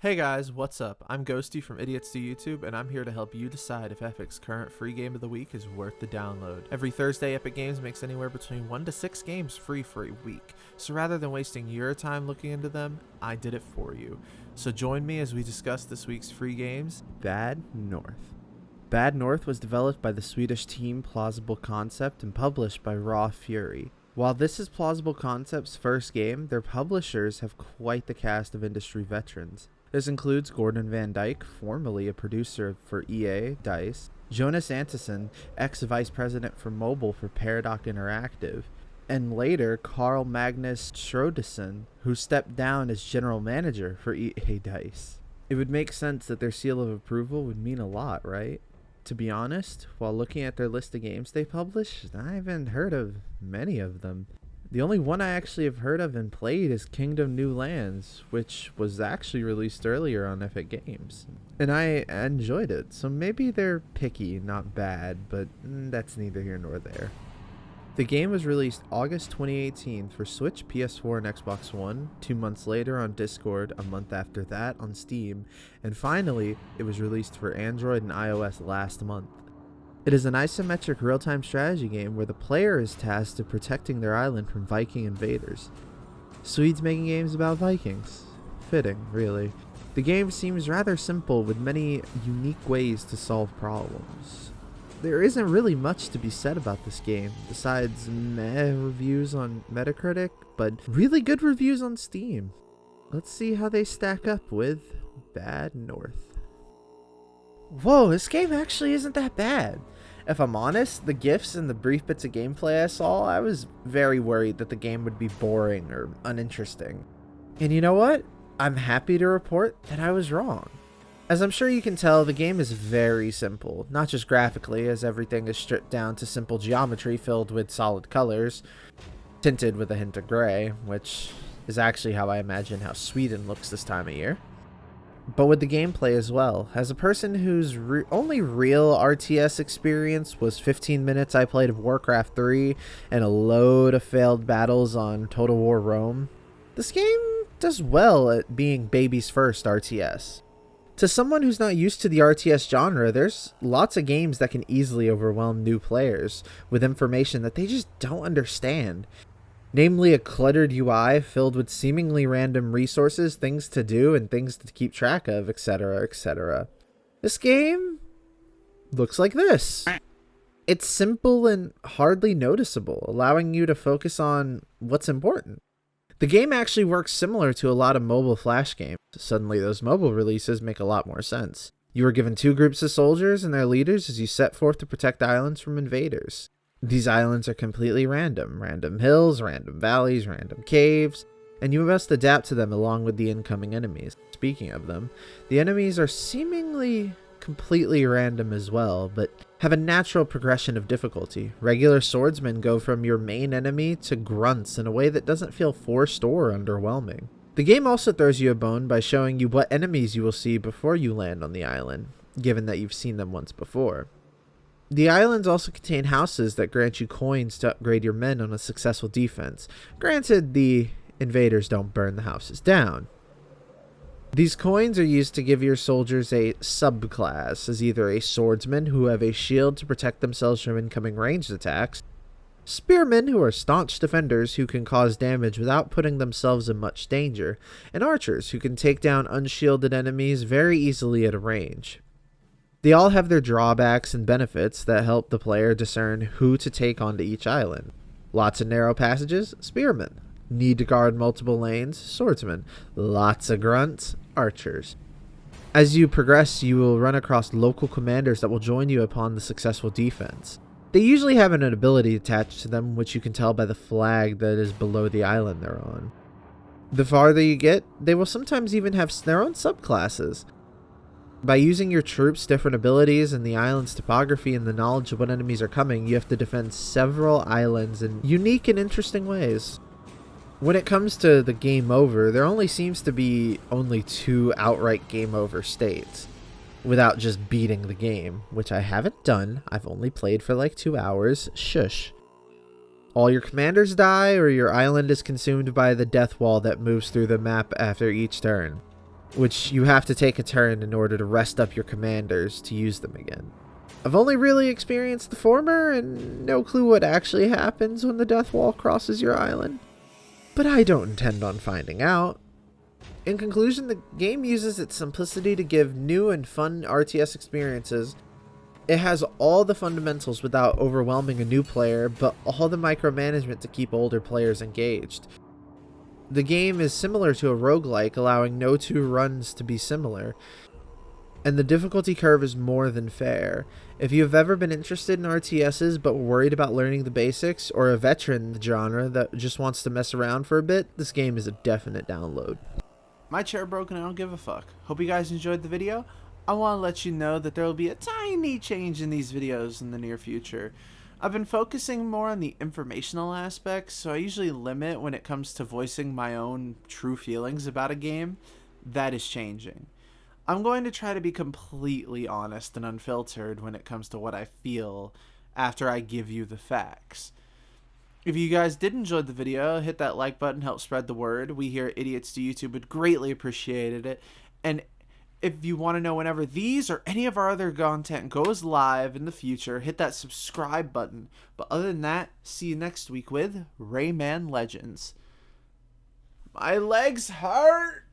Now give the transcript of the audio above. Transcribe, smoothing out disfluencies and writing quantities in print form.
Hey guys, what's up? I'm Ghosty from Idiots to YouTube, and I'm here to help you decide if Epic's current free game of the week is worth the download. Every Thursday, Epic Games makes anywhere between 1 to 6 games free for a week, so rather than wasting your time looking into them, I did it for you. So join me as we discuss this week's free games. Bad North. Bad North was developed by the Swedish team Plausible Concept and published by Raw Fury. While this is Plausible Concept's first game, their publishers have quite the cast of industry veterans. This includes Gordon Van Dyke, formerly a producer for EA, DICE, Jonas Antonsson, ex-vice president for mobile for Paradox Interactive, and later Carl Magnus Schrodesen, who stepped down as general manager for EA DICE. It would make sense that their seal of approval would mean a lot, right? To be honest, while looking at their list of games they published, I haven't heard of many of them. The only one I actually have heard of and played is Kingdom New Lands, which was actually released earlier on Epic Games. And I enjoyed it, so maybe they're picky, not bad, but that's neither here nor there. The game was released August 2018 for Switch, PS4, and Xbox One, 2 months later on Discord, a month after that on Steam, and finally, it was released for Android and iOS last month. It is an isometric real-time strategy game where the player is tasked with protecting their island from Viking invaders. Swedes making games about Vikings. Fitting, really. The game seems rather simple with many unique ways to solve problems. There isn't really much to be said about this game, besides meh reviews on Metacritic, but really good reviews on Steam. Let's see how they stack up with Bad North. Whoa, this game actually isn't that bad. If I'm honest, the GIFs and the brief bits of gameplay I saw, I was very worried that the game would be boring or uninteresting. And you know what? I'm happy to report that I was wrong. As I'm sure you can tell, the game is very simple, not just graphically, as everything is stripped down to simple geometry filled with solid colors, tinted with a hint of gray, which is actually how I imagine how Sweden looks this time of year. But with the gameplay as well. As a person whose only real RTS experience was 15 minutes I played of Warcraft 3 and a load of failed battles on Total War Rome, this game does well at being baby's first RTS. To someone who's not used to the RTS genre, there's lots of games that can easily overwhelm new players with information that they just don't understand. Namely, a cluttered UI filled with seemingly random resources, things to do, and things to keep track of, etc., etc. This game looks like this. It's simple and hardly noticeable, allowing you to focus on what's important. The game actually works similar to a lot of mobile Flash games. Suddenly, those mobile releases make a lot more sense. You are given 2 groups of soldiers and their leaders as you set forth to protect islands from invaders. These islands are completely random. Random hills, random valleys, random caves, and you must adapt to them along with the incoming enemies. Speaking of them, the enemies are seemingly completely random as well, but have a natural progression of difficulty. Regular swordsmen go from your main enemy to grunts in a way that doesn't feel forced or underwhelming. The game also throws you a bone by showing you what enemies you will see before you land on the island, given that you've seen them once before. The islands also contain houses that grant you coins to upgrade your men on a successful defense. Granted, the invaders don't burn the houses down. These coins are used to give your soldiers a subclass as either a swordsman who have a shield to protect themselves from incoming ranged attacks, spearmen who are staunch defenders who can cause damage without putting themselves in much danger, and archers who can take down unshielded enemies very easily at a range. They all have their drawbacks and benefits that help the player discern who to take onto each island. Lots of narrow passages, spearmen. Need to guard multiple lanes, swordsmen. Lots of grunts, archers. As you progress, you will run across local commanders that will join you upon the successful defense. They usually have an ability attached to them, which you can tell by the flag that is below the island they're on. The farther you get, they will sometimes even have their own subclasses. By using your troops' different abilities and the island's topography and the knowledge of what enemies are coming, you have to defend several islands in unique and interesting ways. When it comes to the game over, there only seems to be only 2 outright game over states, without just beating the game, which I haven't done. I've only played for like 2 hours. Shush. All your commanders die, or your island is consumed by the death wall that moves through the map after each turn. which you have to take a turn in order to rest up your commanders to use them again. I've only really experienced the former, and no clue what actually happens when the death wall crosses your island. But I don't intend on finding out. In conclusion, the game uses its simplicity to give new and fun RTS experiences. It has all the fundamentals without overwhelming a new player, but all the micromanagement to keep older players engaged. The game is similar to a roguelike, allowing no two runs to be similar, and the difficulty curve is more than fair. If you have ever been interested in RTSs but worried about learning the basics, or a veteran in the genre that just wants to mess around for a bit, this game is a definite download. My chair broke and I don't give a fuck. Hope you guys enjoyed the video. I want to let you know that there will be a tiny change in these videos in the near future. I've been focusing more on the informational aspects, so I usually limit when it comes to voicing my own true feelings about a game. That is changing. I'm going to try to be completely honest and unfiltered when it comes to what I feel after I give you the facts. If you guys did enjoy the video, hit that like button, help spread the word. We here at Idiots to YouTube would greatly appreciate it. And if you want to know whenever these or any of our other content goes live in the future, hit that subscribe button. But other than that, see you next week with Rayman Legends. My legs hurt!